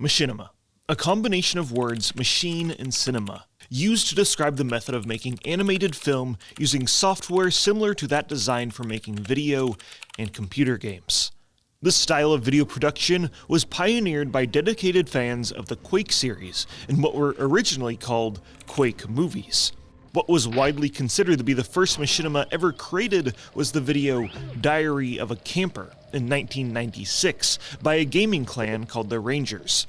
Machinima, a combination of words machine and cinema, used to describe the method of making animated film using software similar to that designed for making video and computer games. This style of video production was pioneered by dedicated fans of the Quake series in what were originally called Quake Movies. What was widely considered to be the first machinima ever created was the video Diary of a Camper in 1996 by a gaming clan called the Rangers.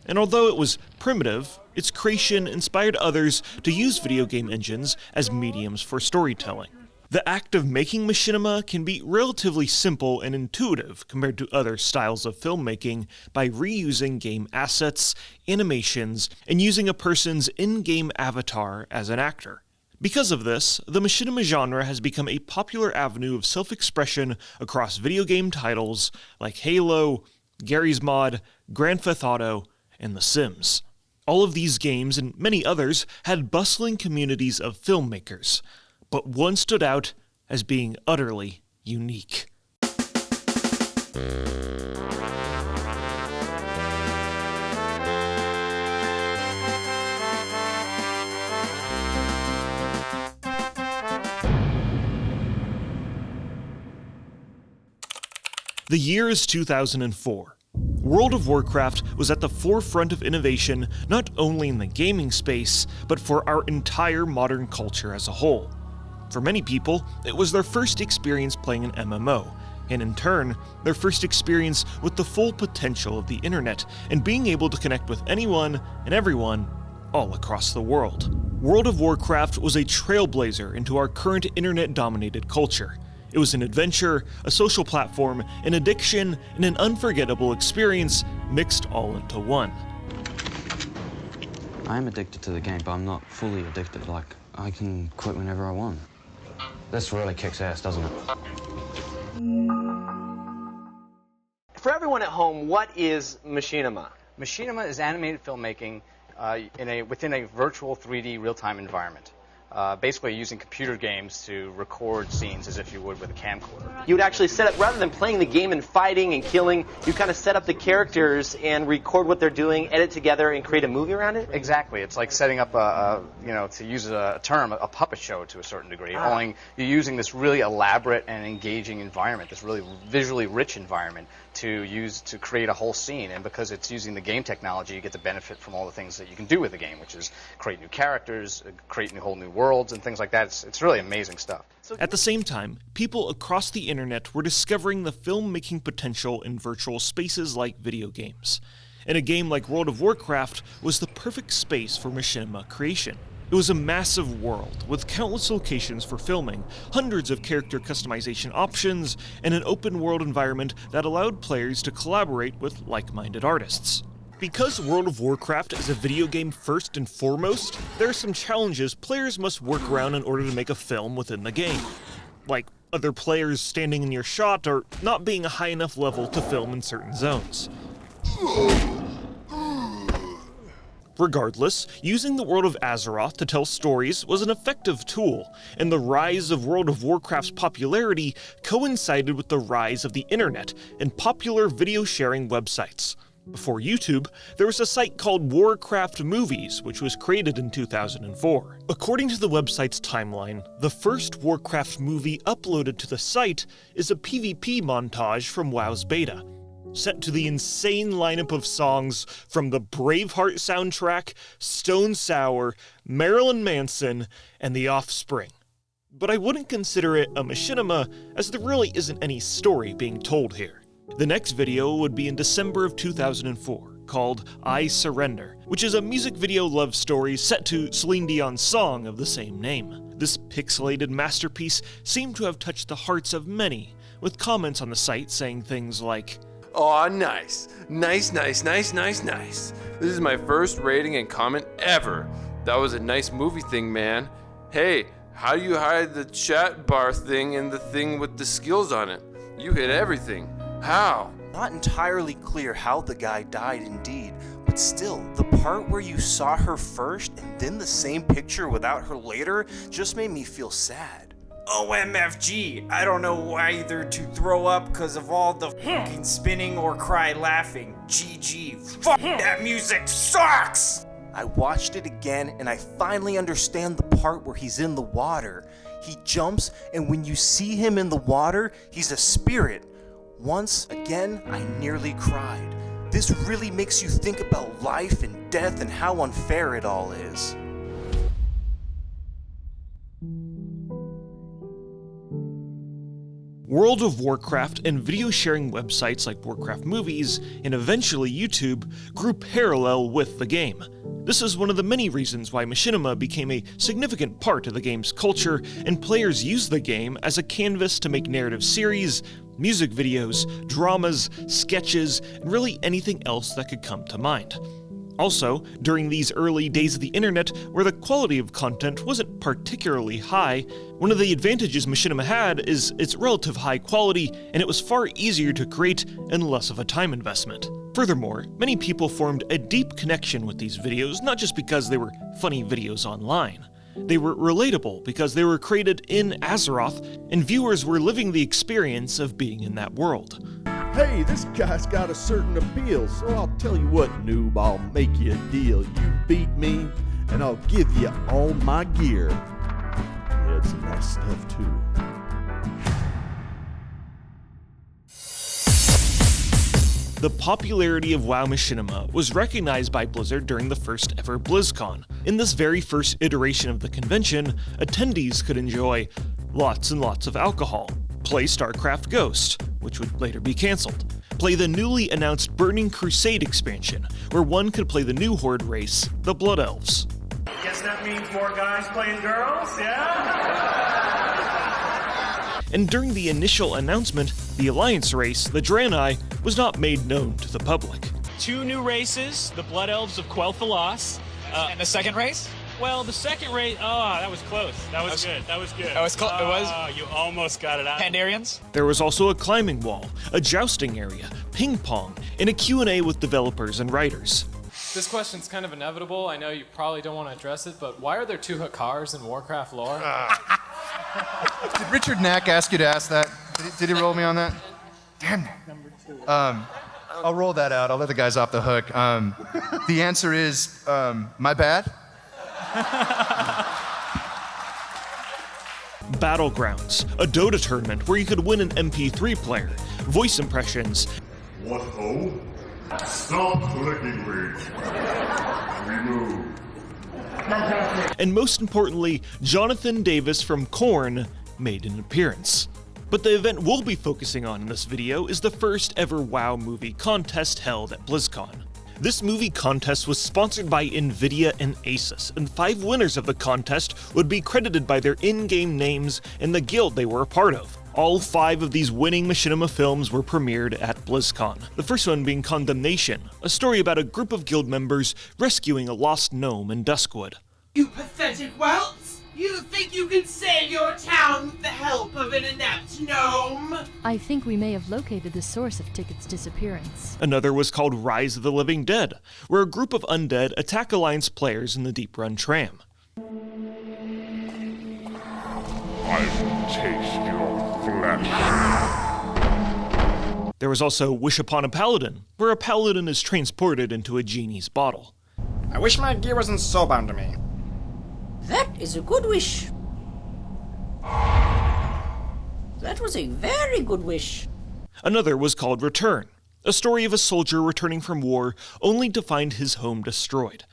And although it was primitive, its creation inspired others to use video game engines as mediums for storytelling. The act of making machinima can be relatively simple and intuitive compared to other styles of filmmaking by reusing game assets, animations, and using a person's in-game avatar as an actor. Because of this, the machinima genre has become a popular avenue of self-expression across video game titles like Halo, Garry's Mod, Grand Theft Auto, and The Sims. All of these games and many others had bustling communities of filmmakers, but one stood out as being utterly unique. The year is 2004. World of Warcraft was at the forefront of innovation not only in the gaming space, but for our entire modern culture as a whole. For many people, it was their first experience playing an MMO, and in turn, their first experience with the full potential of the internet and being able to connect with anyone and everyone all across the world. World of Warcraft was a trailblazer into our current internet-dominated culture. It was an adventure, a social platform, an addiction, and an unforgettable experience mixed all into one. I am addicted to the game, but I'm not fully addicted. Like, I can quit whenever I want. This really kicks ass, doesn't it? For everyone at home, what is machinima? Machinima is animated filmmaking within a virtual 3D real-time environment. Basically using computer games to record scenes as if you would with a camcorder. You would actually set up, rather than playing the game and fighting and killing, you kind of set up the characters and record what they're doing, edit together, and create a movie around it? Exactly. It's like setting up to use a term, a puppet show to a certain degree. Only you're using this really elaborate and engaging environment, this really visually rich environment to create a whole scene. And because it's using the game technology, you get to benefit from all the things that you can do with the game, which is create new characters, create whole new worlds, and things like that. It's really amazing stuff. At the same time, people across the internet were discovering the filmmaking potential in virtual spaces like video games. And a game like World of Warcraft was the perfect space for machinima creation. It was a massive world with countless locations for filming, hundreds of character customization options, and an open world environment that allowed players to collaborate with like-minded artists. Because World of Warcraft is a video game first and foremost, there are some challenges players must work around in order to make a film within the game. Like other players standing in your shot or not being a high enough level to film in certain zones. Regardless, using the world of Azeroth to tell stories was an effective tool, and the rise of World of Warcraft's popularity coincided with the rise of the internet and popular video sharing websites. Before YouTube, there was a site called Warcraft Movies, which was created in 2004. According to the website's timeline, the first Warcraft movie uploaded to the site is a PvP montage from WoW's beta, set to the insane lineup of songs from the Braveheart soundtrack, Stone Sour, Marilyn Manson, and The Offspring. But I wouldn't consider it a machinima, as there really isn't any story being told here. The next video would be in December of 2004, called I Surrender, which is a music video love story set to Celine Dion's song of the same name. This pixelated masterpiece seemed to have touched the hearts of many, with comments on the site saying things like, "Aw, nice. Nice, nice, nice, nice, nice. This is my first rating and comment ever. That was a nice movie thing, man. Hey, how do you hide the chat bar thing and the thing with the skills on it? You hit everything. How?" Not entirely clear how the guy died indeed, but still, the part where you saw her first and then the same picture without her later just made me feel sad. OMFG, I don't know either to throw up because of all the fucking spinning or cry laughing. GG, fuck that music sucks! I watched it again and I finally understand the part where he's in the water. He jumps, and when you see him in the water, he's a spirit. Once again, I nearly cried. This really makes you think about life and death and how unfair it all is. World of Warcraft and video sharing websites like Warcraft Movies and eventually YouTube grew parallel with the game. This is one of the many reasons why Machinima became a significant part of the game's culture, and players use the game as a canvas to make narrative series, music videos, dramas, sketches, and really anything else that could come to mind. Also, during these early days of the internet, where the quality of content wasn't particularly high, one of the advantages Machinima had is its relative high quality, and it was far easier to create and less of a time investment. Furthermore, many people formed a deep connection with these videos, not just because they were funny videos online. They were relatable because they were created in Azeroth, and viewers were living the experience of being in that world. Hey, this guy's got a certain appeal, so I'll tell you what, noob, I'll make you a deal. You beat me, and I'll give you all my gear. Yeah, it's some nice stuff, too. The popularity of WoW Machinima was recognized by Blizzard during the first ever Blizzcon. In this very first iteration of the convention, attendees could enjoy lots and lots of alcohol, play StarCraft Ghost, which would later be cancelled, play the newly announced Burning Crusade expansion, where one could play the new horde race, the Blood Elves. Guess that means more guys playing girls, yeah? And during the initial announcement, the Alliance race, the Draenei, was not made known to the public. 2 new races, the Blood Elves of Quel'Thalas. And the second race? Well, the second race, that was close. That was good. That was good. It was? You almost got it out. Pandarians? There was also a climbing wall, a jousting area, ping pong, and a Q&A with developers and writers. This question's kind of inevitable. I know you probably don't want to address it, but why are there 2 Hakars in Warcraft lore? Did Richard Knack ask you to ask that? Did he roll me on that? Damn it. I'll roll that out. I'll let the guys off the hook. The answer is, my bad. Battlegrounds, a Dota tournament where you could win an MP3 player, voice impressions. What ho? Stop clicking rage. Remove. And most importantly, Jonathan Davis from Korn made an appearance. But the event we'll be focusing on in this video is the first ever WoW movie contest held at BlizzCon. This movie contest was sponsored by Nvidia and Asus, and 5 winners of the contest would be credited by their in-game names and the guild they were a part of. All 5 of these winning Machinima films were premiered at BlizzCon, the first one being Condemnation, a story about a group of guild members rescuing a lost gnome in Duskwood. You pathetic whelps! You think you can save your town with the help of an inept gnome? I think we may have located the source of Ticket's disappearance. Another was called Rise of the Living Dead, where a group of undead attack Alliance players in the Deep Run tram. I will taste your flesh. There was also Wish Upon a Paladin, where a paladin is transported into a genie's bottle. I wish my gear wasn't so bound to me. That is a good wish. That was a very good wish. Another was called Return, a story of a soldier returning from war only to find his home destroyed.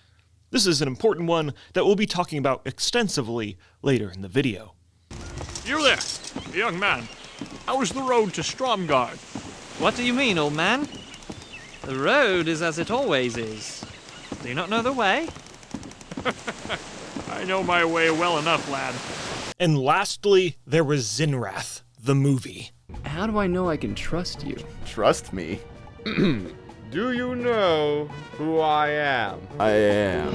This is an important one that we'll be talking about extensively later in the video. You there, young man. How is the road to Stromgarde? What do you mean, old man? The road is as it always is. Do you not know the way? I know my way well enough, lad. And lastly, there was Zinrath, the movie. How do I know I can trust you? Trust me? Do you know who I am? I am.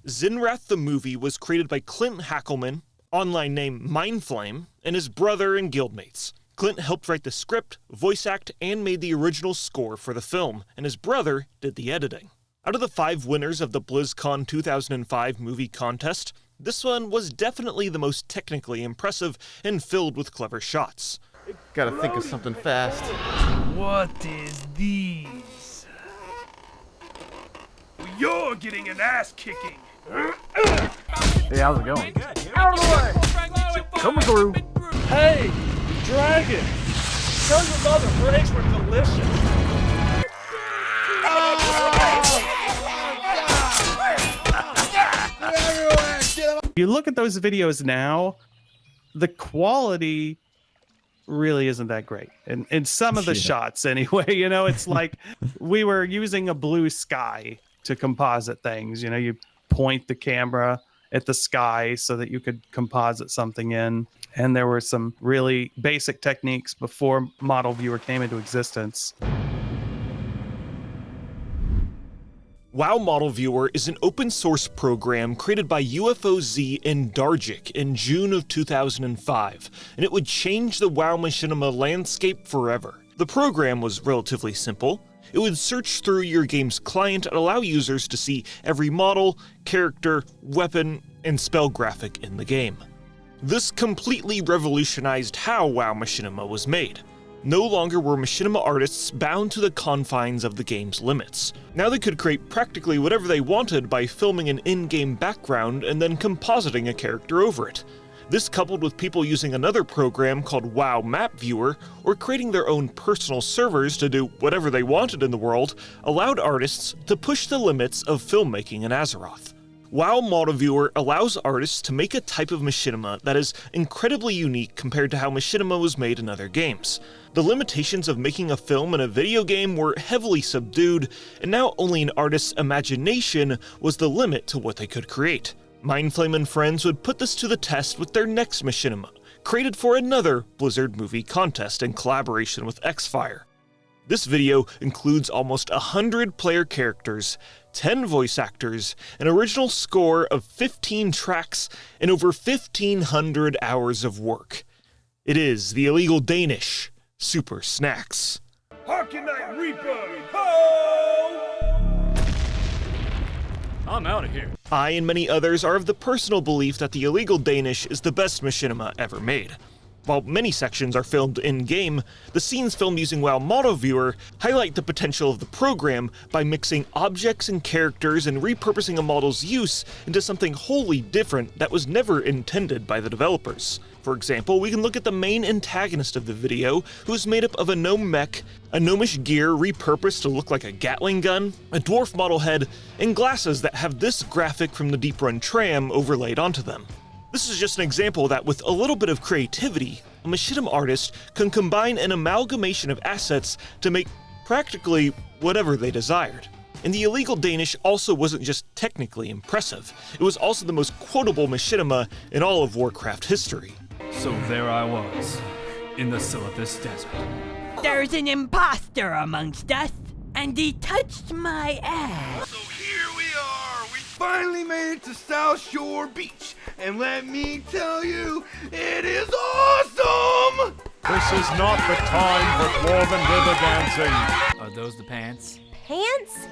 Zinrath the movie was created by Clint Hackelman, online name Myndflame, and his brother and guildmates. Clint helped write the script, voice act, and made the original score for the film, and his brother did the editing. Out of the 5 winners of the Blizzcon 2005 movie contest, this one was definitely the most technically impressive and filled with clever shots. Gotta think of something fast. What is these? You're getting an ass kicking. Hey, how's it going? Out of the way! Coming through. Hey, dragon! Tell your mother breaks were delicious. You look at those videos now, the quality really isn't that great. And in some of the shots anyway, you know, it's like we were using a blue sky to composite things. You know, you point the camera at the sky so that you could composite something in. And there were some really basic techniques before Model Viewer came into existence. WoW Model Viewer is an open source program created by UFOZ and Dargic in June of 2005, and it would change the WoW Machinima landscape forever. The program was relatively simple. It would search through your game's client and allow users to see every model, character, weapon, and spell graphic in the game. This completely revolutionized how WoW Machinima was made. No longer were machinima artists bound to the confines of the game's limits. Now they could create practically whatever they wanted by filming an in-game background and then compositing a character over it. This, coupled with people using another program called WoW Map Viewer, or creating their own personal servers to do whatever they wanted in the world, allowed artists to push the limits of filmmaking in Azeroth. WoW Model Viewer allows artists to make a type of machinima that is incredibly unique compared to how machinima was made in other games. The limitations of making a film in a video game were heavily subdued, and now only an artist's imagination was the limit to what they could create. Myndflame and friends would put this to the test with their next machinima, created for another Blizzard movie contest in collaboration with Xfire. This video includes almost 100 player characters, 10 voice actors, an original score of 15 tracks, and over 1,500 hours of work. It is the illegal Danish Super Snacks. Harken Night Reaper! Ho! I'm out of here. I and many others are of the personal belief that the illegal Danish is the best machinima ever made. While many sections are filmed in-game, the scenes filmed using WoW Model Viewer highlight the potential of the program by mixing objects and characters and repurposing a model's use into something wholly different that was never intended by the developers. For example, we can look at the main antagonist of the video, who is made up of a gnome mech, a gnomish gear repurposed to look like a Gatling gun, a dwarf model head, and glasses that have this graphic from the Deep Run tram overlaid onto them. This is just an example that with a little bit of creativity, a machinima artist can combine an amalgamation of assets to make practically whatever they desired. And the illegal Danish also wasn't just technically impressive, it was also the most quotable machinima in all of Warcraft history. So there I was, in the Silithus Desert. There's an imposter amongst us, and he touched my ass. So here we are. We finally made it to South Shore Beach. And let me tell you, it is awesome! This is not the time for dwarven river dancing. Are those the pants? Pants?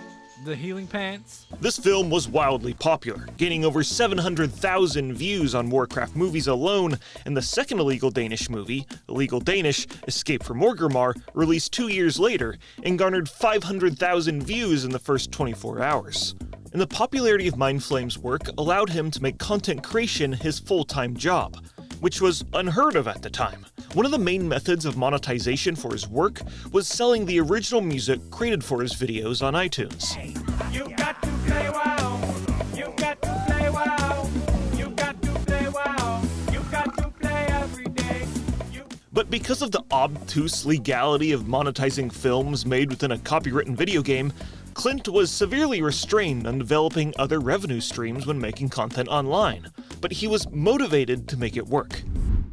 The healing pants? This film was wildly popular, gaining over 700,000 views on Warcraft Movies alone, and the second illegal Danish movie, Illegal Danish: Escape from Orgrimmar, released 2 years later and garnered 500,000 views in the first 24 hours. And the popularity of Myndflame's work allowed him to make content creation his full-time job, which was unheard of at the time. One of the main methods of monetization for his work was selling the original music created for his videos on iTunes. You got to play WoW. You got to play WoW. You got to play WoW. You got to play every day. But because of the obtuse legality of monetizing films made within a copywritten video game, Clint was severely restrained on developing other revenue streams when making content online, but he was motivated to make it work.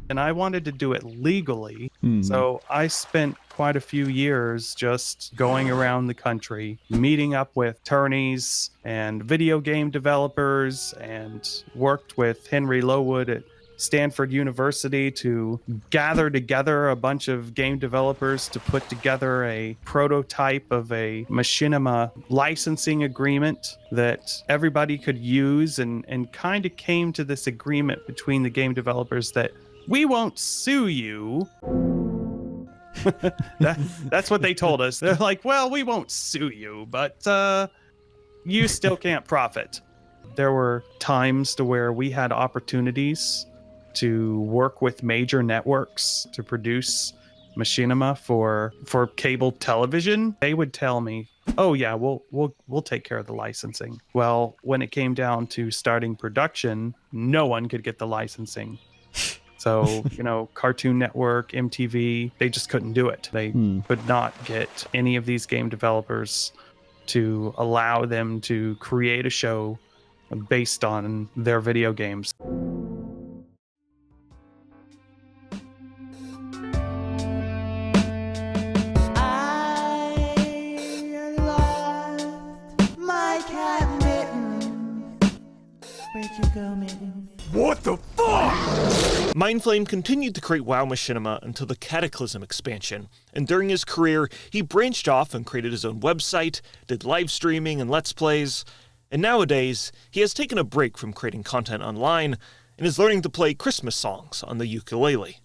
And I wanted to do it legally, so I spent quite a few years just going around the country, meeting up with attorneys and video game developers, and worked with Henry Lowood at Stanford University to gather together a bunch of game developers to put together a prototype of a Machinima licensing agreement that everybody could use, and kind of came to this agreement between the game developers that we won't sue you. That's what they told us. They're like, well, we won't sue you, but you still can't profit. There were times to where we had opportunities to work with major networks to produce Machinima for cable television. They would tell me, oh yeah, we'll take care of the licensing. Well, when it came down to starting production, no one could get the licensing. So, Cartoon Network, MTV, they just couldn't do it. They could not get any of these game developers to allow them to create a show based on their video games. What the fuck? Myndflame continued to create WoW Machinima until the Cataclysm expansion, and during his career, he branched off and created his own website, did live streaming and Let's Plays, and nowadays, he has taken a break from creating content online and is learning to play Christmas songs on the ukulele.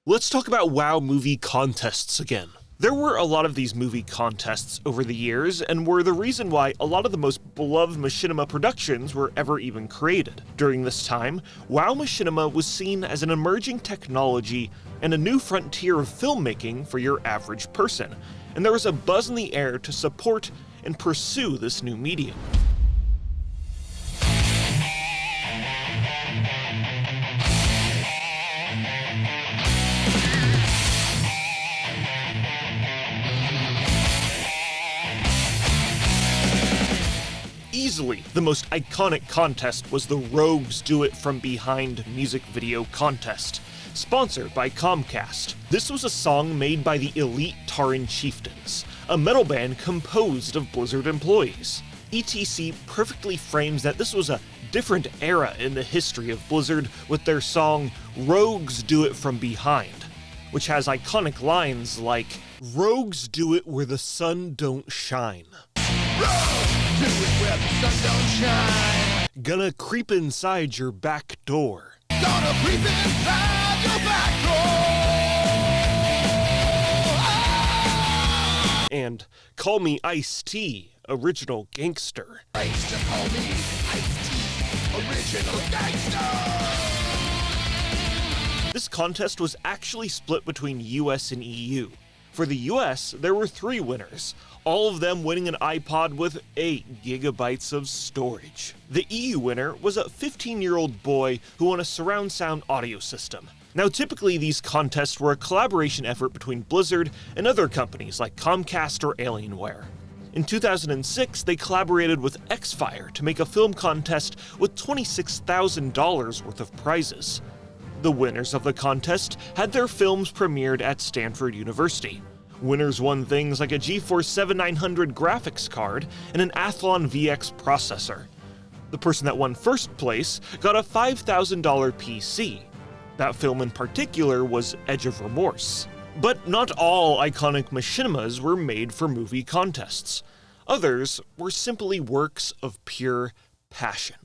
Let's talk about WoW movie contests again. There were a lot of these movie contests over the years, and were the reason why a lot of the most beloved Machinima productions were ever even created. During this time, WoW Machinima was seen as an emerging technology and a new frontier of filmmaking for your average person, and there was a buzz in the air to support and pursue this new medium. Easily, the most iconic contest was the Rogues Do It From Behind music video contest, sponsored by Comcast. This was a song made by the elite Terran Chieftains, a metal band composed of Blizzard employees. ETC perfectly frames that this was a different era in the history of Blizzard with their song Rogues Do It From Behind, which has iconic lines like, "Rogues do it where the sun don't shine. Do it where the sun don't shine. Gonna creep inside your back door. Gonna creep inside your back door. And Call Me Ice-T, Original Gangster. I used to call me Ice-T, Original Gangster. This contest was actually split between US and EU. For the US, there were 3 winners, all of them winning an iPod with 8 gigabytes of storage. The EU winner was a 15-year-old boy who won a surround sound audio system. Now, typically these contests were a collaboration effort between Blizzard and other companies like Comcast or Alienware. In 2006, they collaborated with Xfire to make a film contest with $26,000 worth of prizes. The winners of the contest had their films premiered at Stanford University. Winners won things like a GeForce 7900 graphics card and an Athlon VX processor. The person that won first place got a $5,000 PC. That film in particular was Edge of Remorse. But not all iconic machinimas were made for movie contests. Others were simply works of pure passion.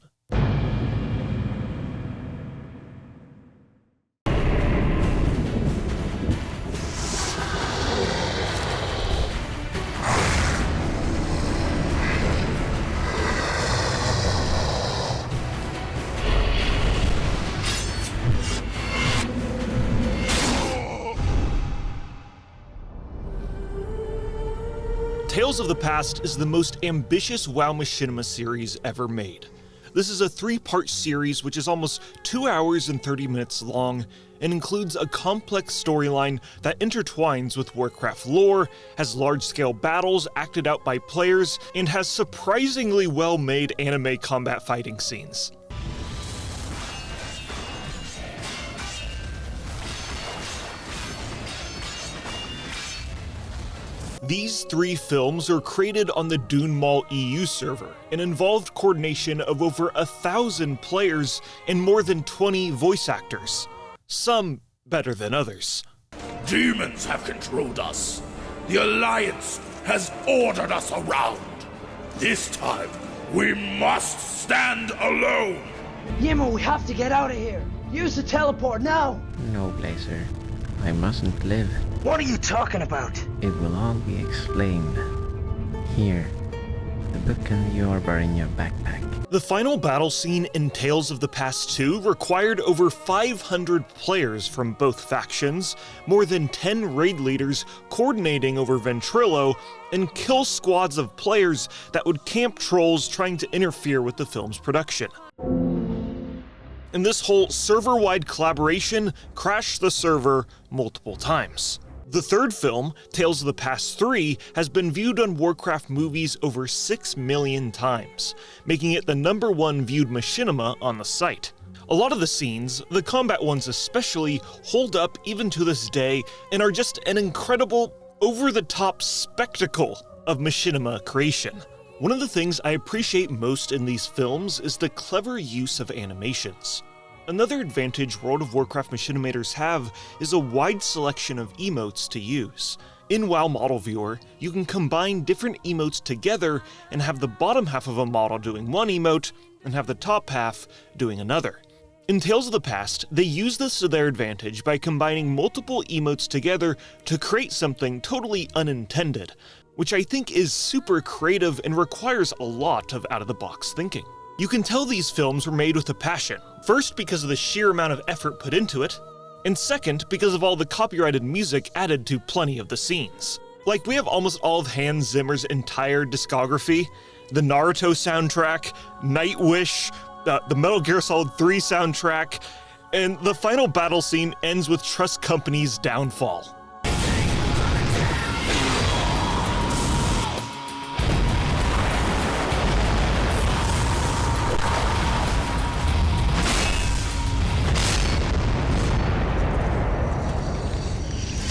Tales of the Past is the most ambitious WoW Machinima series ever made. This is a 3-part series which is almost 2 hours and 30 minutes long and includes a complex storyline that intertwines with Warcraft lore, has large-scale battles acted out by players, and has surprisingly well-made anime combat fighting scenes. These 3 films are created on the Dune Mall EU server and involved coordination of over 1,000 players and more than 20 voice actors, some better than others. Demons have controlled us. The Alliance has ordered us around. This time, we must stand alone. Yimmer, we have to get out of here. Use the teleport now. No, Blazer. I mustn't live. What are you talking about? It will all be explained. Here, the book and the orb are in your backpack. The final battle scene in Tales of the Past 2 required over 500 players from both factions, more than 10 raid leaders coordinating over Ventrilo, and kill squads of players that would camp trolls trying to interfere with the film's production. And this whole server-wide collaboration crashed the server multiple times. The third film, Tales of the Past 3, has been viewed on Warcraft Movies over 6 million times, making it the #1 viewed machinima on the site. A lot of the scenes, the combat ones especially, hold up even to this day and are just an incredible, over-the-top spectacle of machinima creation. One of the things I appreciate most in these films is the clever use of animations. Another advantage World of Warcraft machinimators have is a wide selection of emotes to use. In WoW Model Viewer, you can combine different emotes together and have the bottom half of a model doing one emote and have the top half doing another. In Tales of the Past, they use this to their advantage by combining multiple emotes together to create something totally unintended, which I think is super creative and requires a lot of out-of-the-box thinking. You can tell these films were made with a passion, first because of the sheer amount of effort put into it, and second because of all the copyrighted music added to plenty of the scenes. Like, we have almost all of Hans Zimmer's entire discography, the Naruto soundtrack, Nightwish, the Metal Gear Solid 3 soundtrack, and the final battle scene ends with Trust Company's downfall.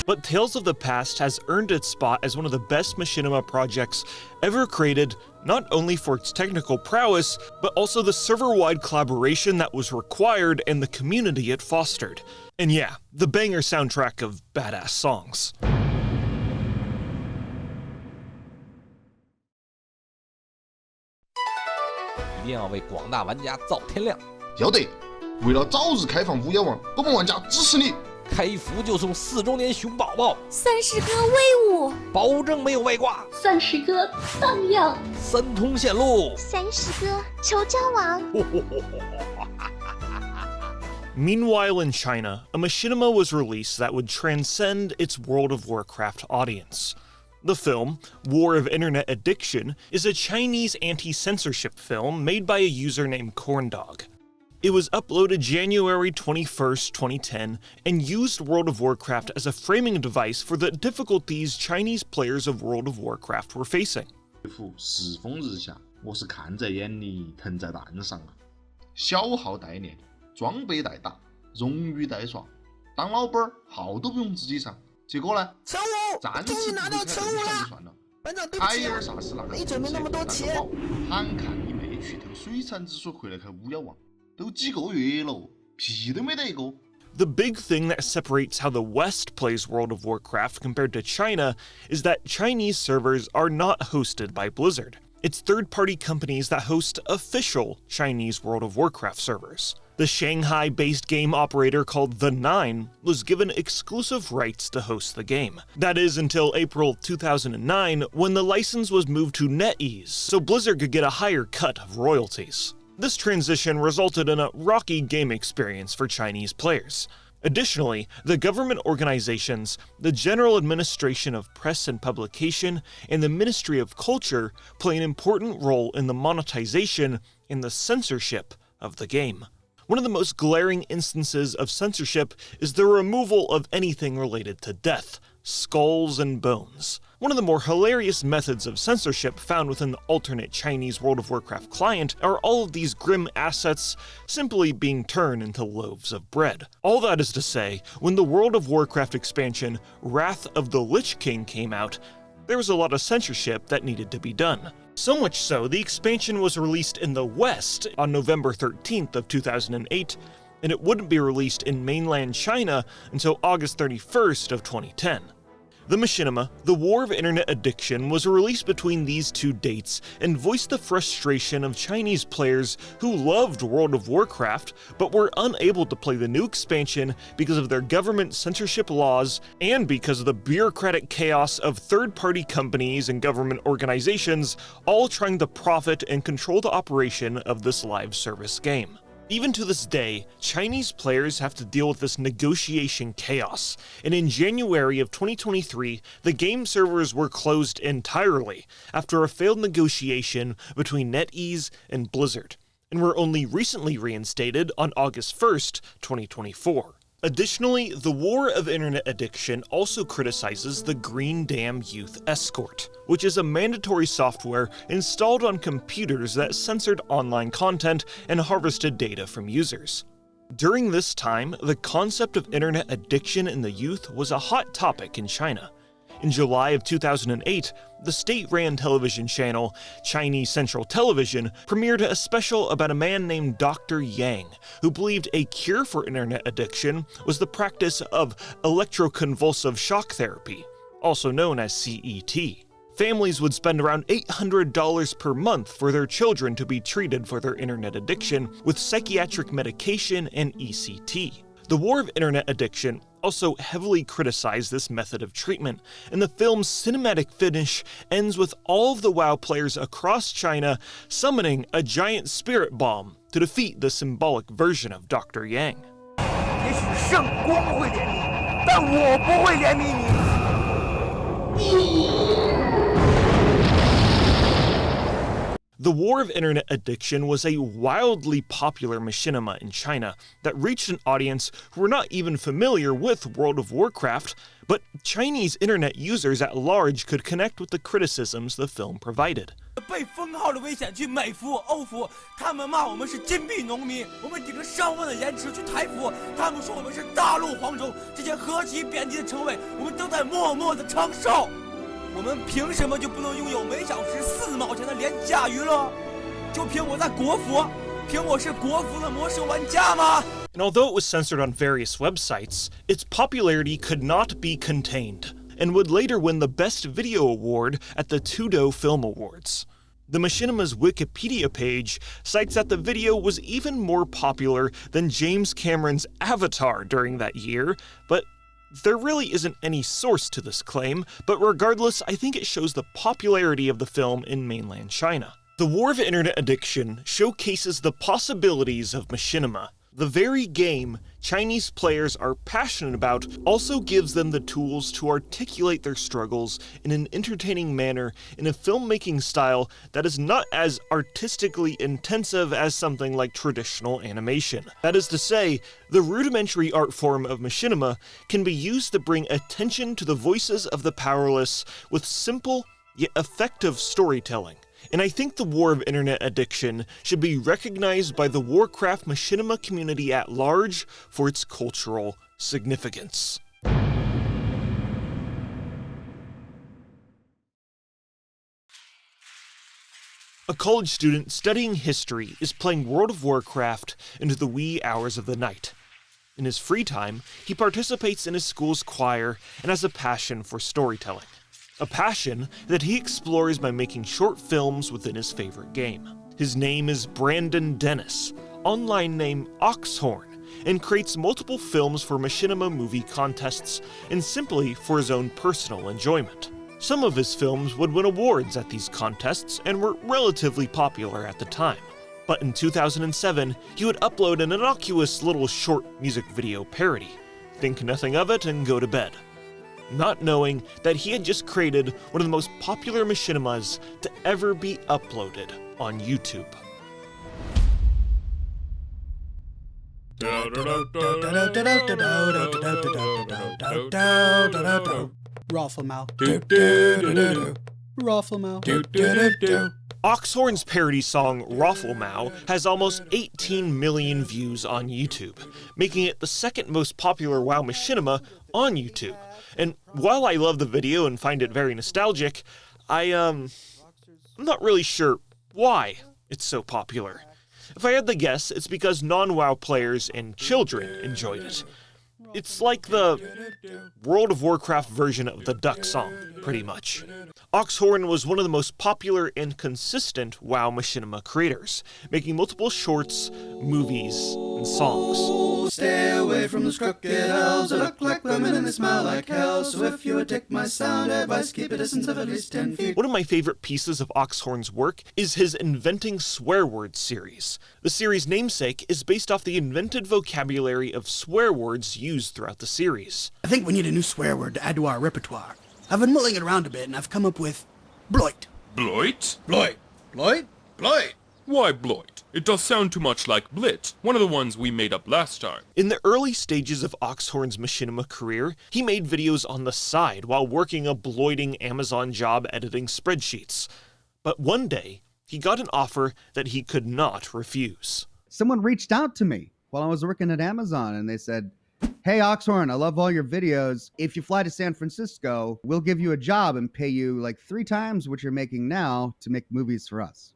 But Tales of the Past has earned its spot as one of the best machinima projects ever created, not only for its technical prowess, but also the server-wide collaboration that was required and the community it fostered. And yeah, the banger soundtrack of badass songs. 一定要为广大玩家造天量。要得，为了早日开放巫妖王，我们玩家支持你。开服就送4周年熊宝宝，30哥威武，保证没有外挂，30哥荡漾，3通线路，30哥求交往。Meanwhile in China, a machinima was released that would transcend its World of Warcraft audience. The film, War of Internet Addiction, is a Chinese anti-censorship film made by a user named Corndog. It was uploaded January 21st, 2010, and used World of Warcraft as a framing device for the difficulties Chinese players of World of Warcraft were facing. 世风日下，我是看在眼里，疼在蛋上啊！小号代练，装备代打，荣誉代刷，当老板儿号都不用自己上。结果呢？乘务，暂时不开就算了。班长，对不起，没准备那么多钱。眼看你妹去头水产之所回来开巫妖王。 都几个月了，屁都没得一个。 The big thing that separates how the West plays World of Warcraft compared to China is that Chinese servers are not hosted by Blizzard. It's third-party companies that host official Chinese World of Warcraft servers. The Shanghai-based game operator called The Nine was given exclusive rights to host the game. That is until April 2009, when the license was moved to NetEase, so Blizzard could get a higher cut of royalties. This transition resulted in a rocky game experience for Chinese players. Additionally, the government organizations, the General Administration of Press and Publication, and the Ministry of Culture play an important role in the monetization and the censorship of the game. One of the most glaring instances of censorship is the removal of anything related to death, skulls and bones. One of the more hilarious methods of censorship found within the alternate Chinese World of Warcraft client are all of these grim assets simply being turned into loaves of bread. All that is to say, when the World of Warcraft expansion Wrath of the Lich King came out, There was a lot of censorship that needed to be done. So much so, the expansion was released in the West on November 13th of 2008, and it wouldn't be released in mainland China until August 31st of 2010. The Machinima, The War of Internet Addiction, was released between these two dates and voiced the frustration of Chinese players who loved World of Warcraft but were unable to play the new expansion because of their government censorship laws and because of the bureaucratic chaos of third-party companies and government organizations all trying to profit and control the operation of this live service game. Even to this day, Chinese players have to deal with this negotiation chaos, and in January of 2023, the game servers were closed entirely after a failed negotiation between NetEase and Blizzard, and were only recently reinstated on August 1st, 2024. Additionally, the War of Internet Addiction also criticizes the Green Dam Youth Escort, which is a mandatory software installed on computers that censored online content and harvested data from users. During this time, the concept of internet addiction in the youth was a hot topic in China. In July of 2008, the state-ran television channel, Chinese Central Television, premiered a special about a man named Dr. Yang, who believed a cure for internet addiction was the practice of electroconvulsive shock therapy, also known as CET. Families would spend around $800 per month for their children to be treated for their internet addiction with psychiatric medication and ECT. The War of Internet Addiction also heavily criticized this method of treatment, and the film's cinematic finish ends with all of the WoW players across China summoning a giant spirit bomb to defeat the symbolic version of Dr. Yang. 也许圣光会怜悯你，但我不会怜悯你。 The War of Internet Addiction was a wildly popular machinima in China that reached an audience who were not even familiar with World of Warcraft, but Chinese internet users at large could connect with the criticisms the film provided. 被封号的危险去美服、欧服，他们骂我们是金币农民，我们顶着上万的延迟去台服，他们说我们是大陆蝗虫，这些何其贬低的称谓，我们都在默默的承受。 我们凭什么就不能拥有每小时4毛钱的廉价娱乐？就凭我在国服，凭我是国服的魔兽玩家吗？ And although it was censored on various websites, its popularity could not be contained, and would later win the Best Video Award at the Tudo Film Awards. The Machinima's Wikipedia page cites that the video was even more popular than James Cameron's Avatar during that year, but there really isn't any source to this claim, but regardless, I think it shows the popularity of the film in mainland China. The War of Internet Addiction showcases the possibilities of machinima. The very game Chinese players are passionate about also gives them the tools to articulate their struggles in an entertaining manner in a filmmaking style that is not as artistically intensive as something like traditional animation. That is to say, the rudimentary art form of machinima can be used to bring attention to the voices of the powerless with simple yet effective storytelling. And I think the War of Internet Addiction should be recognized by the Warcraft machinima community at large for its cultural significance. A college student studying history is playing World of Warcraft into the wee hours of the night. In his free time, he participates in his school's choir and has a passion for storytelling. A passion that he explores by making short films within his favorite game. His name is Brandon Dennis, online name Oxhorn, and creates multiple films for machinima movie contests and simply for his own personal enjoyment. Some of his films would win awards at these contests and were relatively popular at the time. But in 2007, he would upload an innocuous little short music video parody, think nothing of it and go to bed, not knowing that he had just created one of the most popular machinimas to ever be uploaded on YouTube. Rafflemouth. Rafflemouth. Oxhorn's parody song Rafflemau has almost 18 million views on YouTube, making it the second most popular WoW Machinima on YouTube. And while I love the video and find it very nostalgic, I'm not really sure why it's so popular. If I had to guess, it's because non-WoW players and children enjoyed it. It's like the World of Warcraft version of the Duck song, pretty much. Oxhorn was one of the most popular and consistent WoW Machinima creators, making multiple shorts, movies, and songs. Stay away from those crooked elves. They look like women and they smell like hell. So if you would take my sound advice, keep a distance of at least 10 feet. One of my favorite pieces of Oxhorn's work is his Inventing Swear Words series. The series' namesake is based off the invented vocabulary of swear words used throughout the series. I think we need a new swear word to add to our repertoire. I've been mulling it around a bit and I've come up with Bloit. Bloit? Bloit. Bloit? Bloit. Why Bloit? It does sound too much like Blit, one of the ones we made up last time. In the early stages of Oxhorn's Machinima career, he made videos on the side while working a bloiting Amazon job editing spreadsheets. But one day, he got an offer that he could not refuse. Someone reached out to me while I was working at Amazon and they said, "Hey Oxhorn, I love all your videos. If you fly to San Francisco, we'll give you a job and pay you like 3 times what you're making now to make movies for us."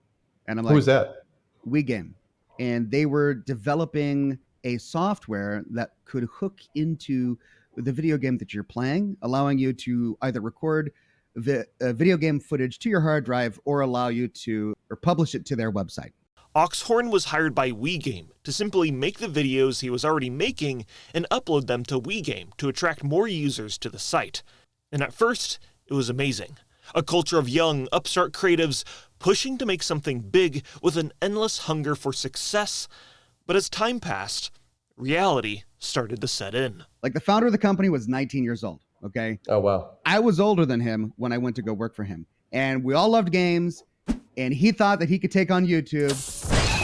And I'm like, "Who's that?" WeGame. And they were developing a software that could hook into the video game that you're playing, allowing you to either record video game footage to your hard drive or allow you to or publish it to their website. Oxhorn was hired by WeGame to simply make the videos he was already making and upload them to WeGame to attract more users to the site. And at first, it was amazing. A culture of young, upstart creatives pushing to make something big with an endless hunger for success. But as time passed, reality started to set in. Like the founder of the company was 19 years old, okay? Oh, wow. I was older than him when I went to go work for him. And we all loved games. And he thought that he could take on YouTube,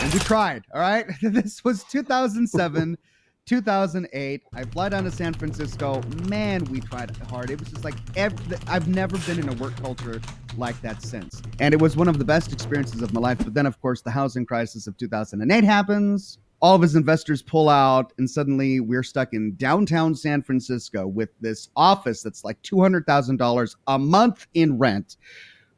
and we tried, all right? This was 2007, 2008. I fly down to San Francisco. Man, we tried hard. It was just like, I've never been in a work culture like that since. And it was one of the best experiences of my life. But then, of course, the housing crisis of 2008 happens. All of his investors pull out, and suddenly we're stuck in downtown San Francisco with this office that's like $200,000 a month in rent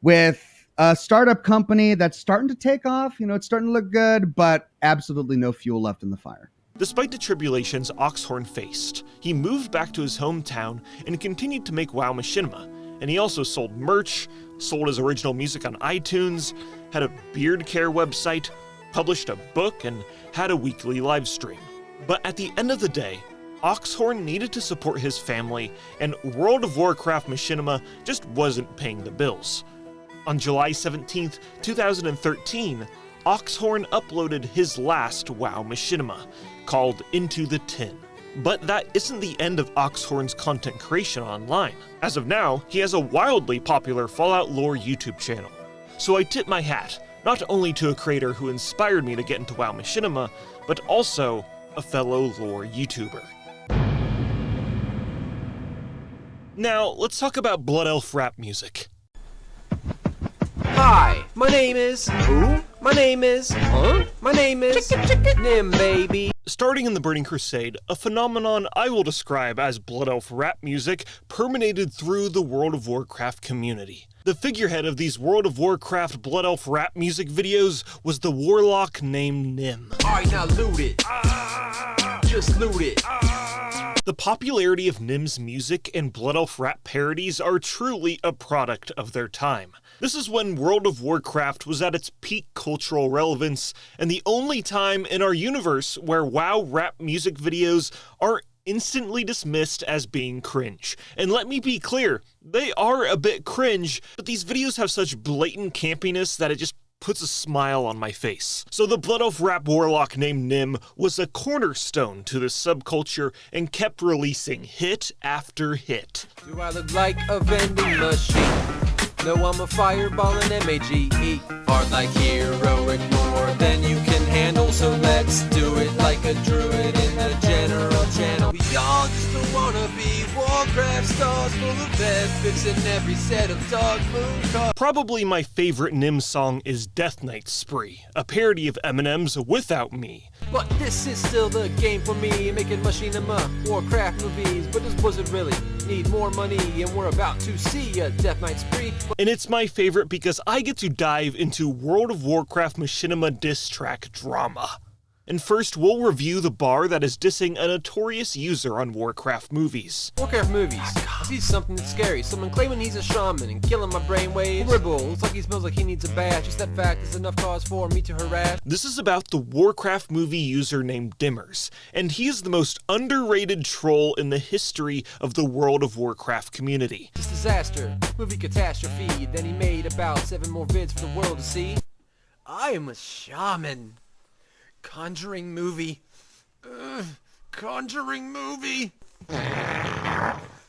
with a startup company that's starting to take off. You know, it's starting to look good, but absolutely no fuel left in the fire. Despite the tribulations Oxhorn faced, he moved back to his hometown and continued to make WoW Machinima. And he also sold merch, sold his original music on iTunes, had a beard care website, published a book, and had a weekly live stream. But at the end of the day, Oxhorn needed to support his family, and World of Warcraft Machinima just wasn't paying the bills. On July 17th, 2013, Oxhorn uploaded his last WoW Machinima, called Into the Tin. But that isn't the end of Oxhorn's content creation online. As of now, he has a wildly popular Fallout lore YouTube channel. So I tip my hat, not only to a creator who inspired me to get into WoW Machinima, but also a fellow lore YouTuber. Now, let's talk about Blood Elf rap music. Hi, my name is... Who? My name is... Huh? My name is... Nim, baby. Starting in the Burning Crusade, a phenomenon I will describe as Blood Elf rap music permeated through the World of Warcraft community. The figurehead of these World of Warcraft Blood Elf rap music videos was the warlock named Nim. Alright, now loot it. Just loot it. The popularity of Nim's music and Blood Elf rap parodies are truly a product of their time. This is when World of Warcraft was at its peak cultural relevance, and the only time in our universe where WoW rap music videos are instantly dismissed as being cringe. And let me be clear, they are a bit cringe, but these videos have such blatant campiness that it just puts a smile on my face. So the Blood Elf rap warlock named Nim was a cornerstone to this subculture and kept releasing hit after hit. Do I look like a vending machine? No, I'm a fireball and MAGE. Hard like heroic, more than you can handle. So let's do it like a druid in the general channel. Y'all just don't wanna be Warcraft stars full of epics and every set of Dark Moon cards. Probably my favorite Nim song is Death Knight Spree, a parody of Eminem's Without Me. But this is still the game for me, making Machinima Warcraft movies. But does Blizzard really need more money? And we're about to see a Death Knight Spree. And it's my favorite because I get to dive into World of Warcraft Machinima diss track drama. And first, we'll review the bar that is dissing a notorious user on Warcraft Movies. Warcraft Movies. I see something that's scary. Someone claiming he's a shaman and killing my brainwaves. Horrible. Looks like he smells like he needs a bath. Just that fact is enough cause for me to harass. This is about the Warcraft movie user named Dimmers, and he is the most underrated troll in the history of the World of Warcraft community. This disaster. Movie catastrophe. Then he made about 7 more vids for the world to see. I am a shaman. Conjuring movie. Conjuring movie.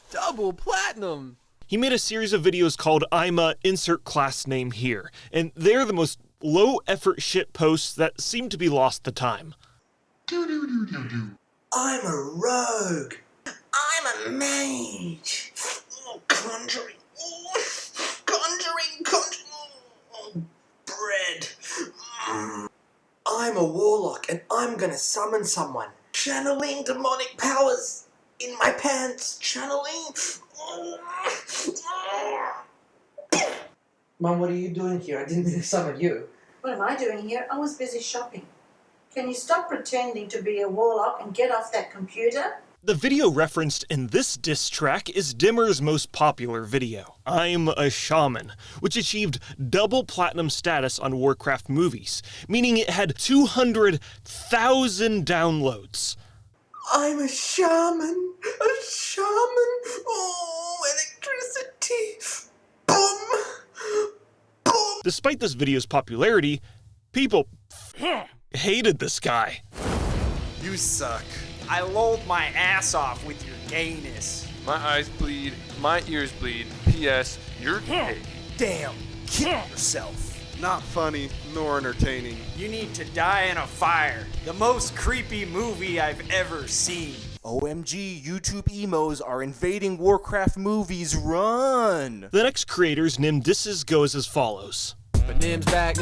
Double platinum. He made a series of videos called I'm a insert class name here, and they're the most low effort shit posts that seem to be lost to time. I'm a rogue. I'm a mage. Oh, conjuring. Oh, conjuring. Bread. I'm a warlock and I'm gonna summon someone. Channeling demonic powers in my pants. Channeling. Mom, what are you doing here? I didn't mean to summon you. What am I doing here? I was busy shopping. Can you stop pretending to be a warlock and get off that computer? The video referenced in this diss track is Dimmer's most popular video, I'm a Shaman, which achieved double platinum status on Warcraft Movies, meaning it had 200,000 downloads. I'm a shaman. A shaman. Oh, electricity. Boom. Boom. Despite this video's popularity, people hated this guy. You suck. I lolled my ass off with your gayness. My eyes bleed, my ears bleed. P.S. You're gay. Damn, kill yourself. Not funny, nor entertaining. You need to die in a fire. The most creepy movie I've ever seen. OMG, YouTube emos are invading Warcraft Movies, run! The next creator's Nim disses goes as follows. But Nim's back.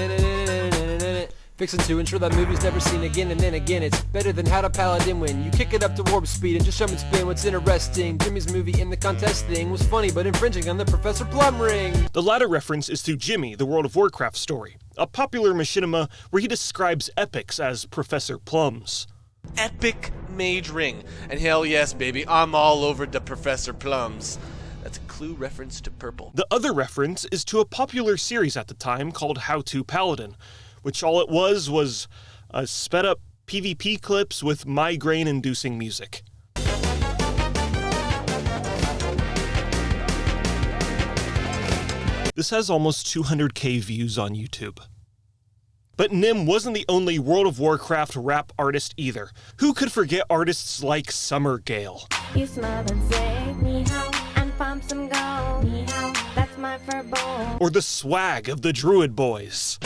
Fixing to ensure that movie's never seen again, and then again it's better than How to Paladin when you kick it up to warp speed and just show and spin. What's interesting, Jimmy's movie in the contest thing was funny but infringing on the Professor Plum ring. The latter reference is to Jimmy, the World of Warcraft story, a popular machinima where he describes epics as Professor Plums. Epic mage ring, and hell yes baby, I'm all over the Professor Plums. That's a clue reference to purple. The other reference is to a popular series at the time called How to Paladin, which all it was sped up PvP clips with migraine-inducing music. This has almost 200k views on YouTube. But Nim wasn't the only World of Warcraft rap artist either. Who could forget artists like Summer Gale? You smile and say, "Ni hao," and pump some gold. Ni hao, that's my fur bowl. Or the swag of the Druid Boys.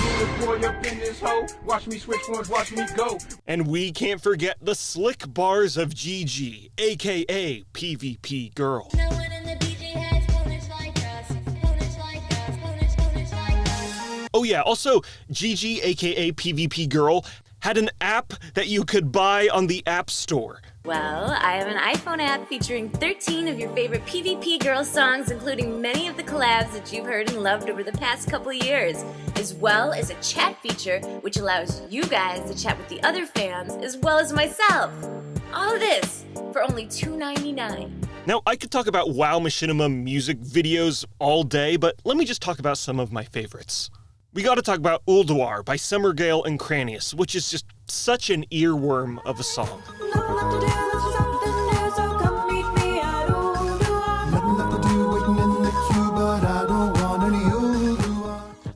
Watch me switch ones, watch me go. And we can't forget the slick bars of Gigi, aka PvP Girl. No one in the BG has bonus like us. Bonus like us. Bonus like us. Oh yeah, also Gigi, aka PvP Girl, had an app that you could buy on the App Store. Well, I have an iPhone app featuring 13 of your favorite PvP girl songs, including many of the collabs that you've heard and loved over the past couple years, as well as a chat feature which allows you guys to chat with the other fans as well as myself. All of this for only $2.99. Now, I could talk about WoW Machinima music videos all day, but let me just talk about some of my favorites. We gotta talk about Ulduar by Summer Gale and Cranius, which is just such an earworm of a song.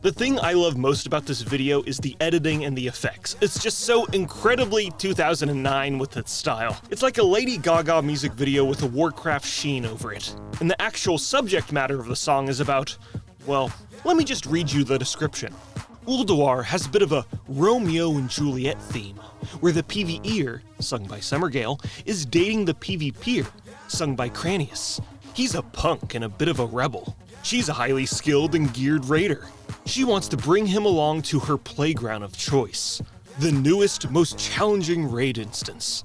The thing I love most about this video is the editing and the effects. It's just so incredibly 2009 with its style. It's like a Lady Gaga music video with a Warcraft sheen over it. And the actual subject matter of the song is about, well, let me just read you the description. Ulduar has a bit of a Romeo and Juliet theme, where the PvEer, sung by Summergale, is dating the PvPer, sung by Cranius. He's a punk and a bit of a rebel. She's a highly skilled and geared raider. She wants to bring him along to her playground of choice, the newest, most challenging raid instance.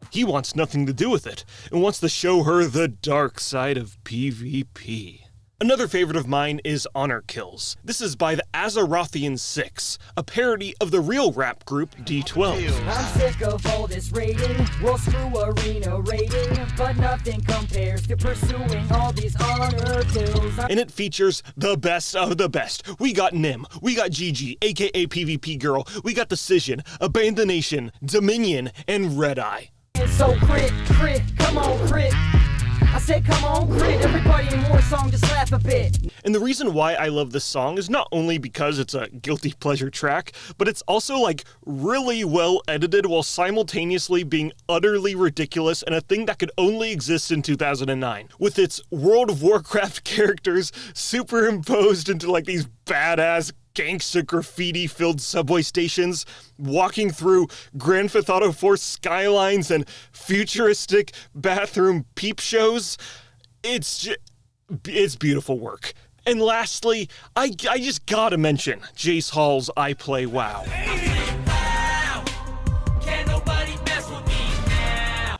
He wants nothing to do with it, and wants to show her the dark side of PvP. Another favorite of mine is Honor Kills. This is by the Azerothian 6, a parody of the real rap group D12. I'm sick of all this raiding, we'll screw arena raiding, but nothing compares to pursuing all these honor kills. And it features the best of the best. We got Nim, we got Gigi, aka PvP Girl, we got Decision, Abandonation, Dominion, and Red Eye. So crit, come on crit. I said come on crit, everybody in Warsong just laugh a bit. And the reason why I love this song is not only because it's a guilty pleasure track, but it's also like really well edited while simultaneously being utterly ridiculous and a thing that could only exist in 2009. With its World of Warcraft characters superimposed into like these badass gangsta graffiti-filled subway stations, walking through Grand Theft Auto 4 skylines and futuristic bathroom peep shows. It's beautiful work. And lastly, I just gotta mention Jace Hall's I Play WoW.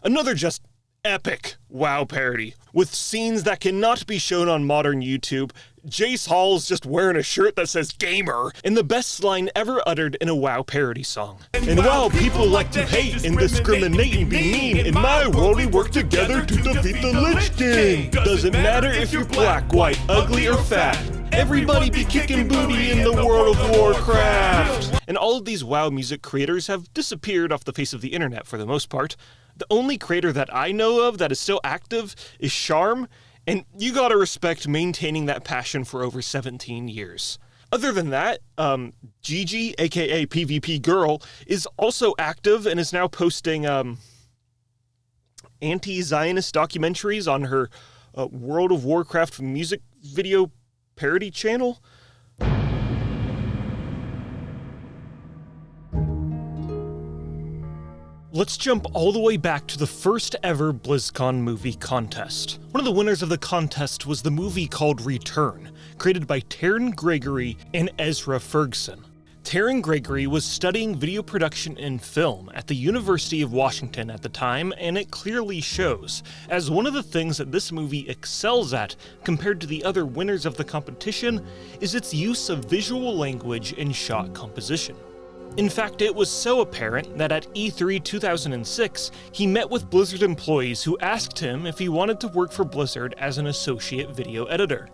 Another just epic WoW parody, with scenes that cannot be shown on modern YouTube. Jace Hall's just wearing a shirt that says gamer, and the best line ever uttered in a WoW parody song. And while people like to hate and discriminate and be mean, in my world we work together to defeat the Lich King. Doesn't matter if you're black, white, ugly, or fat. Everybody be kicking booty in the World of Warcraft. And all of these WoW music creators have disappeared off the face of the internet for the most part. The only creator that I know of that is still active is Sharm, and you gotta respect maintaining that passion for over 17 years. Other than that, Gigi, aka PvP Girl, is also active and is now posting anti-Zionist documentaries on her World of Warcraft music video parody channel. Let's jump all the way back to the first ever Blizzcon movie contest. One of the winners of the contest was the movie called Return, created by Terran Gregory and Ezra Ferguson. Terran Gregory was studying video production and film at the University of Washington at the time, and it clearly shows, as one of the things that this movie excels at compared to the other winners of the competition is its use of visual language and shot composition. In fact, it was so apparent that at E3 2006, he met with Blizzard employees who asked him if he wanted to work for Blizzard as an associate video editor.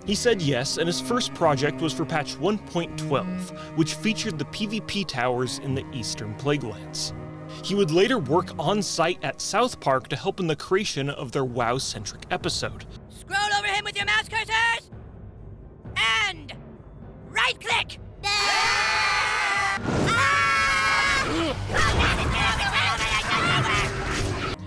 He said yes, and his first project was for patch 1.12, which featured the PvP towers in the Eastern Plaguelands. He would later work on site at South Park to help in the creation of their WoW-centric episode. Scroll over him with your mouse cursors! And right-click!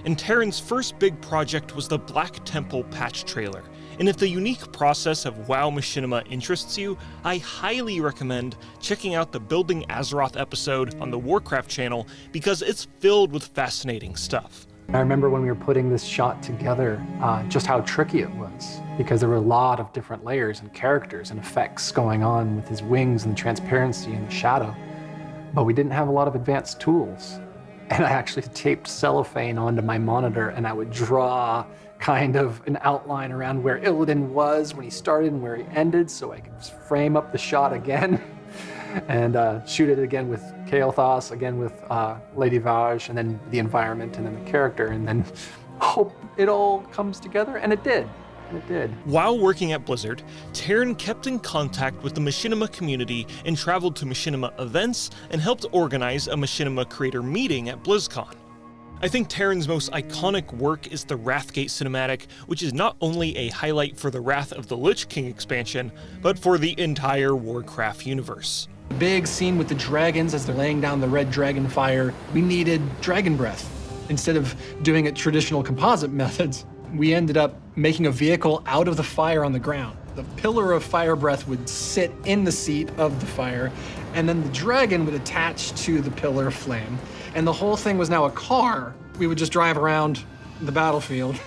And Terran's first big project was the Black Temple patch trailer. And if the unique process of WoW Machinima interests you, I highly recommend checking out the Building Azeroth episode on the Warcraft channel because it's filled with fascinating stuff. I remember when we were putting this shot together, just how tricky it was, because there were a lot of different layers and characters and effects going on with his wings and the transparency and the shadow, but we didn't have a lot of advanced tools. And I actually taped cellophane onto my monitor, and I would draw kind of an outline around where Illidan was when he started and where he ended, so I could frame up the shot again and shoot it again with Kael'thas, again with Lady Vaj, and then the environment, and then the character, and then hope it all comes together, and it did. It did. While working at Blizzard, Terran kept in contact with the Machinima community and traveled to Machinima events and helped organize a Machinima creator meeting at BlizzCon. I think Terran's most iconic work is the Wrathgate cinematic, which is not only a highlight for the Wrath of the Lich King expansion, but for the entire Warcraft universe. Big scene with the dragons as they're laying down the red dragon fire. We needed dragon breath. Instead of doing it traditional composite methods, we ended up making a vehicle out of the fire on the ground. The pillar of fire breath would sit in the seat of the fire, and then the dragon would attach to the pillar of flame. And the whole thing was now a car. We would just drive around the battlefield,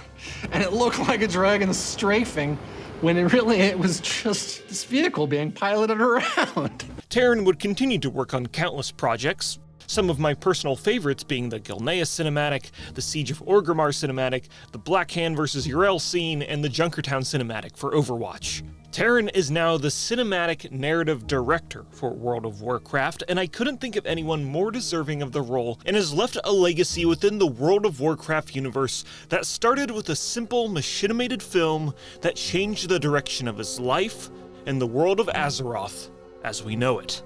and it looked like a dragon strafing, when it was just this vehicle being piloted around. Terran would continue to work on countless projects, some of my personal favorites being the Gilneas cinematic, the Siege of Orgrimmar cinematic, the Black Hand vs. Yrel scene, and the Junkertown cinematic for Overwatch. Terran is now the cinematic narrative director for World of Warcraft, and I couldn't think of anyone more deserving of the role, and has left a legacy within the World of Warcraft universe that started with a simple machinimated film that changed the direction of his life and the world of Azeroth as we know it.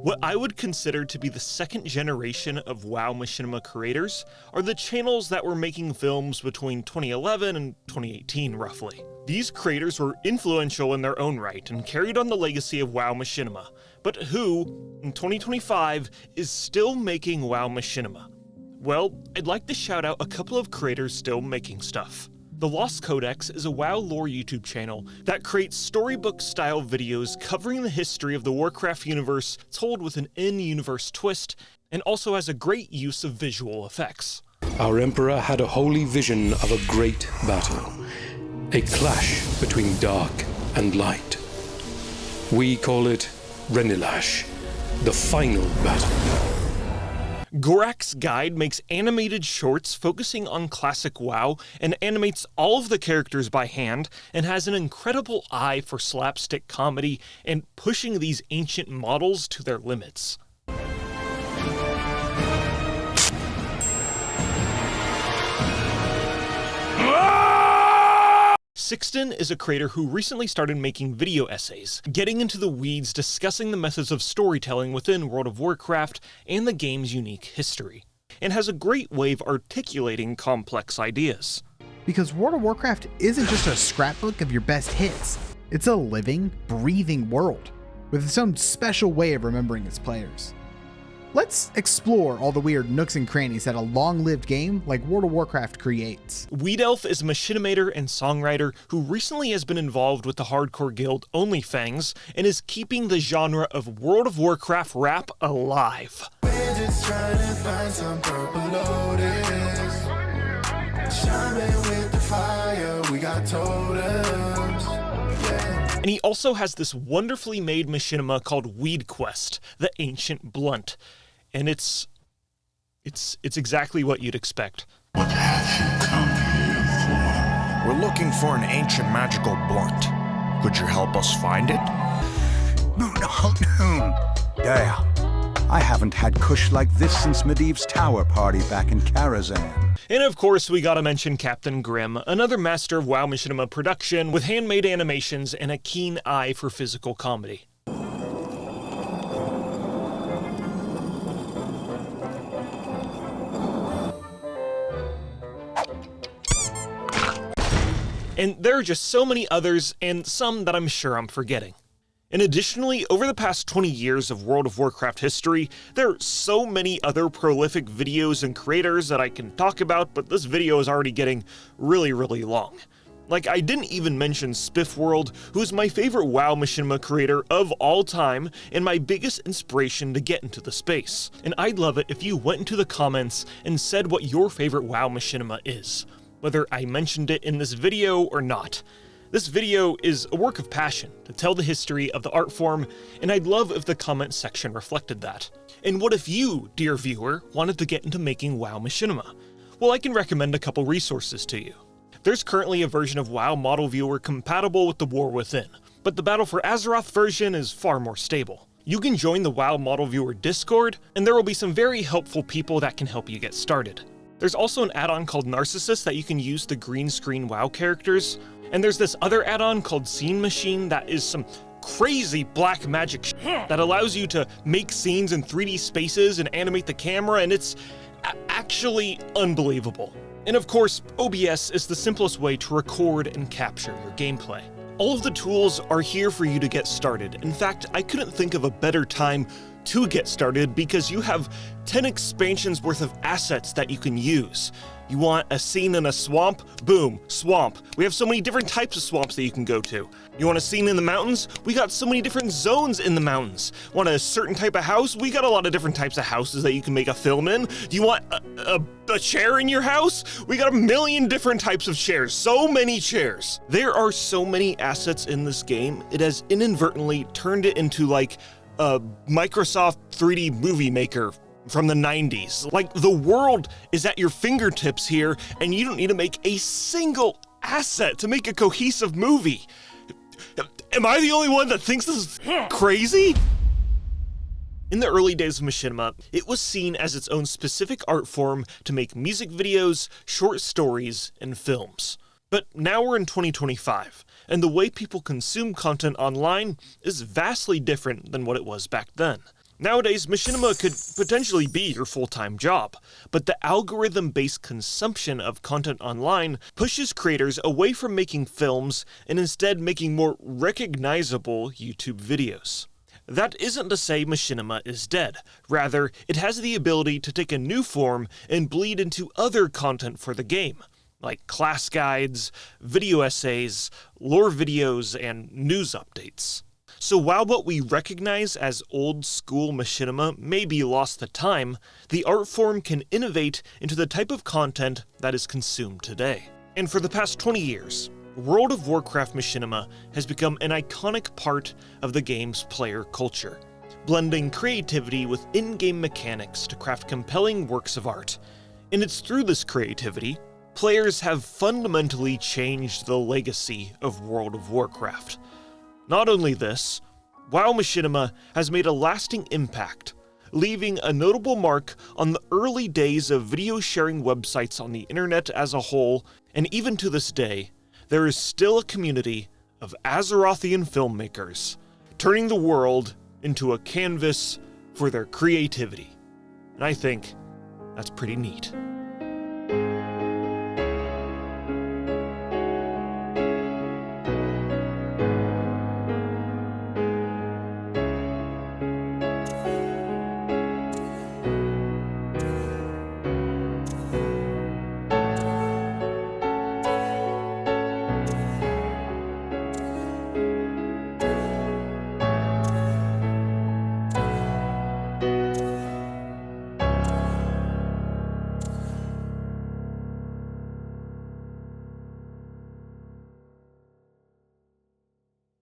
What I would consider to be the second generation of WoW Machinima creators are the channels that were making films between 2011 and 2018 roughly. These creators were influential in their own right and carried on the legacy of WoW Machinima, but who, in 2025, is still making WoW Machinima? Well, I'd like to shout out a couple of creators still making stuff. The Lost Codex is a WoW lore YouTube channel that creates storybook-style videos covering the history of the Warcraft universe told with an in-universe twist, and also has a great use of visual effects. Our Emperor had a holy vision of a great battle, a clash between dark and light. We call it Renilash, the final battle. Gorak's Guide makes animated shorts focusing on classic WoW and animates all of the characters by hand, and has an incredible eye for slapstick comedy and pushing these ancient models to their limits. Sixten is a creator who recently started making video essays, getting into the weeds discussing the methods of storytelling within World of Warcraft and the game's unique history, and has a great way of articulating complex ideas. Because World of Warcraft isn't just a scrapbook of your best hits, it's a living, breathing world, with its own special way of remembering its players. Let's explore all the weird nooks and crannies that a long-lived game like World of Warcraft creates. Weedelf is a machinimator and songwriter who recently has been involved with the hardcore guild OnlyFangs and is keeping the genre of World of Warcraft rap alive. We're just trying to find some purple lotus. Shining with the fire, we got totems. And he also has this wonderfully made machinima called Weed Quest, the Ancient Blunt. And it's exactly what you'd expect. What have you come here for? We're looking for an ancient magical blunt. Could you help us find it? Yeah. I haven't had kush like this since Medivh's tower party back in Karazhan. And of course, we gotta mention Captain Grimm, another master of WoW Machinima production with handmade animations and a keen eye for physical comedy. And there are just so many others, and some that I'm sure I'm forgetting. And additionally, over the past 20 years of World of Warcraft history, there are so many other prolific videos and creators that I can talk about, but this video is already getting really long. Like, I didn't even mention Spiffworld, who is my favorite WoW Machinima creator of all time, and my biggest inspiration to get into the space. And I'd love it if you went into the comments and said what your favorite WoW Machinima is, whether I mentioned it in this video or not. This video is a work of passion to tell the history of the art form, and I'd love if the comment section reflected that. And what if you, dear viewer, wanted to get into making WoW Machinima? Well, I can recommend a couple resources to you. There's currently a version of WoW Model Viewer compatible with the War Within, but the Battle for Azeroth version is far more stable. You can join the WoW Model Viewer Discord, and there will be some very helpful people that can help you get started. There's also an add-on called Narcissus that you can use to green screen WoW characters, and there's this other add-on called Scene Machine that is some crazy black magic that allows you to make scenes in 3D spaces and animate the camera, and it's actually unbelievable. And of course, OBS is the simplest way to record and capture your gameplay. All of the tools are here for you to get started. In fact, I couldn't think of a better time to get started because you have 10 expansions worth of assets that you can use. You want a scene in a swamp? Boom, swamp. We have so many different types of swamps that you can go to. You want a scene in the mountains? We got so many different zones in the mountains. Want a certain type of house? We got a lot of different types of houses that you can make a film in. Do you want a chair in your house? We got a million different types of chairs. So many chairs. There are so many assets in this game, it has inadvertently turned it into like a Microsoft 3D movie maker from the 90s. Like, the world is at your fingertips here, and you don't need to make a single asset to make a cohesive movie. Am I the only one that thinks this is crazy? In the early days of Machinima, it was seen as its own specific art form to make music videos, short stories, and films. But now we're in 2025, and the way people consume content online is vastly different than what it was back then. Nowadays, Machinima could potentially be your full-time job, but the algorithm-based consumption of content online pushes creators away from making films and instead making more recognizable YouTube videos. That isn't to say Machinima is dead. Rather, it has the ability to take a new form and bleed into other content for the game, like class guides, video essays, lore videos, and news updates. So while what we recognize as old-school Machinima may be lost to time, the art form can innovate into the type of content that is consumed today. And for the past 20 years, World of Warcraft Machinima has become an iconic part of the game's player culture, blending creativity with in-game mechanics to craft compelling works of art. And it's through this creativity, players have fundamentally changed the legacy of World of Warcraft. Not only this, WoW Machinima has made a lasting impact, leaving a notable mark on the early days of video sharing websites on the internet as a whole, and even to this day, there is still a community of Azerothian filmmakers, turning the world into a canvas for their creativity. And I think that's pretty neat.